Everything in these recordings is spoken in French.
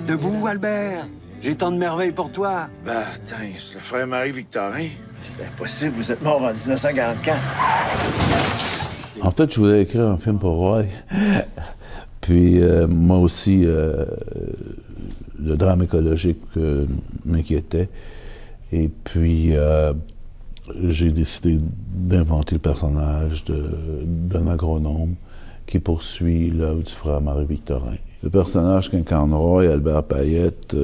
Debout, Albert. J'ai tant de merveilles pour toi. Ben, attends, c'est le frère Marie-Victorin. C'est impossible, vous êtes mort en 1944. En fait, je voulais écrire un film pour Roy. Puis, moi aussi, le drame écologique m'inquiétait. Et puis, j'ai décidé d'inventer le personnage d'un agronome qui poursuit l'œuvre du frère Marie-Victorin. Le personnage qu'incarne Roy, Albert Payette,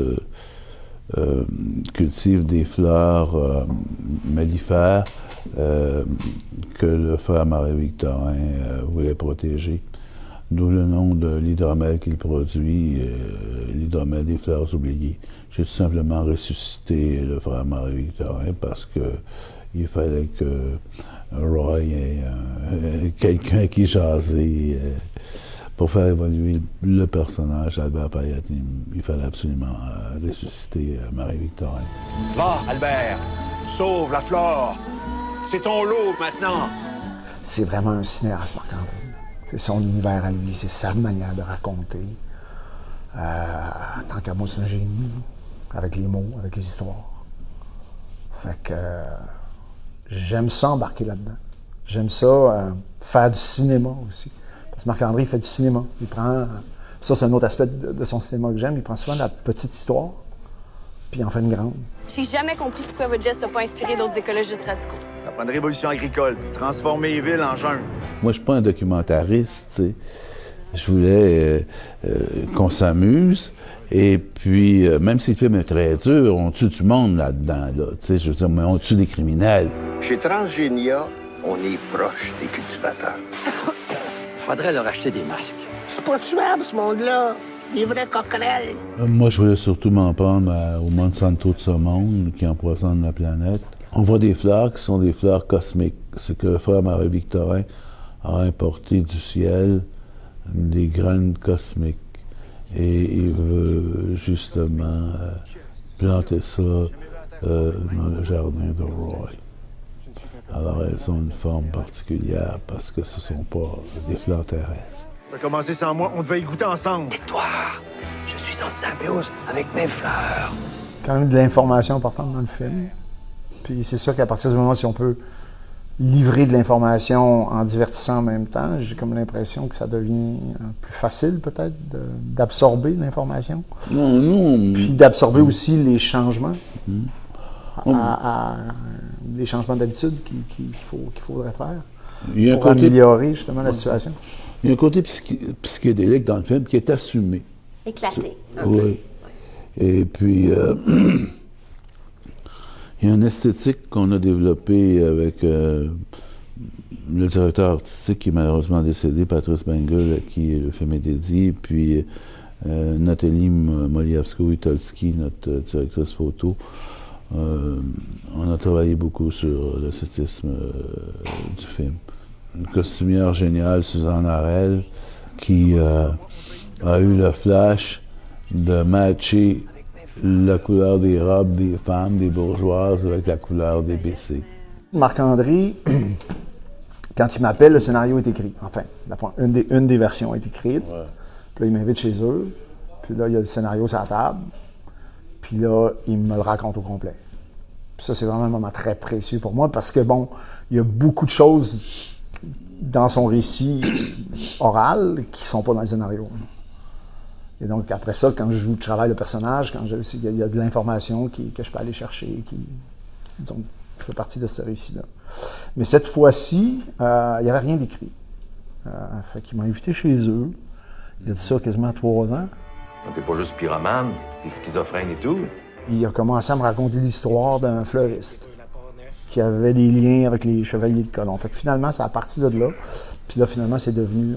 cultive des fleurs mellifères que le frère Marie-Victorin voulait protéger. D'où le nom de l'hydromel qu'il produit, l'hydromel des fleurs oubliées. J'ai tout simplement ressuscité le frère Marie-Victorin parce que il fallait que Roy ait quelqu'un qui jasait. Pour faire évoluer le personnage Albert Payette, il fallait absolument ressusciter Marie-Victorin. Va, Albert. Sauve la flore. C'est ton lot maintenant. C'est vraiment un cinéaste, Marc-André. C'est son univers à lui, c'est sa manière de raconter. Tant qu'à moi, c'est un génie, avec les mots, avec les histoires. Fait que j'aime ça embarquer là-dedans. J'aime ça faire du cinéma aussi. Parce que Marc-André, il fait du cinéma. Il prend, ça c'est un autre aspect de son cinéma que j'aime, il prend souvent la petite histoire, puis il en fait une grande. J'ai jamais compris pourquoi votre geste n'a pas inspiré d'autres écologistes radicaux. Ça prend une révolution agricole, transformer les villes en jungle. Moi, je suis pas un documentariste, tu sais. Je voulais qu'on s'amuse. Et puis, même si le film est très dur, on tue du monde là-dedans, là. Tu sais, je veux dire, mais on tue des criminels. Chez Transgénia, on est proche des cultivateurs. Faudrait leur acheter des masques. C'est pas tuable, ce monde-là. Des vrais coquerelles. Moi, je voulais surtout m'en prendre au Monsanto de ce monde qui empoisonne la planète. On voit des fleurs qui sont des fleurs cosmiques. C'est que le frère Marie-Victorin a importé du ciel des graines cosmiques. Et il veut justement planter ça dans le jardin de Roy. Alors elles ont une forme particulière parce que ce ne sont pas des fleurs terrestres. Ça a commencé sans moi, on devait y goûter ensemble. Tais-toi! Je suis en symbiose avec mes fleurs. Quand même de l'information importante dans le film. Puis c'est sûr qu'à partir du moment où on peut livrer de l'information en divertissant en même temps, j'ai comme l'impression que ça devient plus facile peut-être d'absorber l'information. Non. Puis d'absorber aussi les changements. Les changements d'habitude qu'il faudrait faire pour améliorer justement la situation. Il y a un côté psychédélique dans le film qui est assumé. Éclaté. Oui. Et puis, il y a une esthétique qu'on a développée avec le directeur artistique qui est malheureusement décédé, Patrice Bengel, à qui le film est dédié, puis Nathalie Moliavsko-Witolski, notre directrice photo. On a travaillé beaucoup sur l'esthétisme du film. Une costumière géniale, Suzanne Harel, qui a eu le flash de matcher la couleur des robes des femmes, des bourgeoises, avec la couleur des BC. Marc-André, quand il m'appelle, le scénario est écrit. Enfin, une des versions est écrite. Ouais. Puis là, il m'invite chez eux. Puis là, il y a le scénario sur la table. Puis là, il me le raconte au complet. Puis ça, c'est vraiment un moment très précieux pour moi parce que, bon, il y a beaucoup de choses dans son récit oral qui ne sont pas dans le scénario. Et donc, après ça, quand je travaille le personnage, il y a de l'information que je peux aller chercher, donc, qui fait partie de ce récit-là. Mais cette fois-ci, il n'y avait rien d'écrit. Fait qu'ils m'ont invité chez eux. Il y a de ça quasiment 3 ans. T'es pas juste pyromane, t'es schizophrène et tout. Il a commencé à me raconter l'histoire d'un fleuriste qui avait des liens avec les chevaliers de Colomb. Fait que finalement, c'est à partir de là. Puis là, finalement, c'est devenu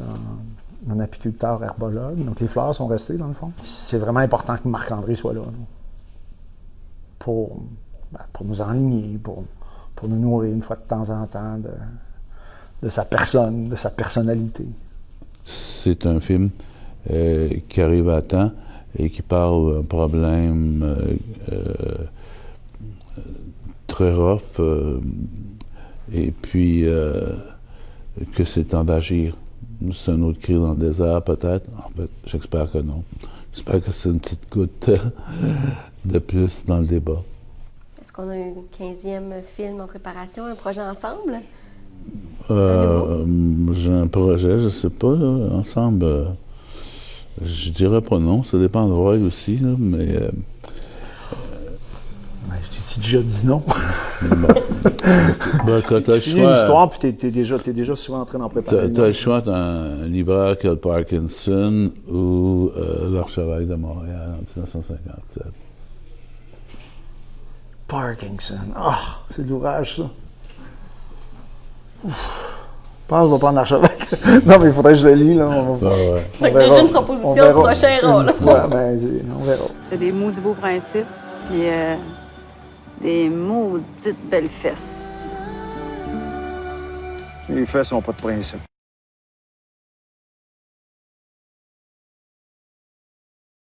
un apiculteur herbologue. Donc, les fleurs sont restées, dans le fond. C'est vraiment important que Marc-André soit là. Pour nous enligner, pour nous nourrir une fois de temps en temps de sa personne, de sa personnalité. C'est un film qui arrive à temps et qui parle d'un problème très rough et puis que c'est temps d'agir. C'est un autre cri dans le désert, peut-être. En fait, j'espère que non. J'espère que c'est une petite goutte de plus dans le débat. Est-ce qu'on a un 15e film en préparation, un projet ensemble? J'ai un projet, je sais pas, là, ensemble. Je dirais pas non, ça dépend de Roy aussi, là, mais. J'ai déjà dit non. Quand t'as le Tu finis choix. l'histoire, puis t'es déjà souvent en train d'en préparer. T'as le choix entre un libraire qui a le Parkinson ou l'archevêque de Montréal en 1957. Parkinson. Ah, c'est de l'ouvrage, ça. Ouf. Je pense que je vais prendre l'archevêque. Non, mais il faudrait que je le lis, là. On Donc, verra. déjà une proposition de prochain rôle. Ouais, ben, on verra. C'est des maudits beaux principes, puis des maudites belles fesses. Les fesses n'ont pas de principe.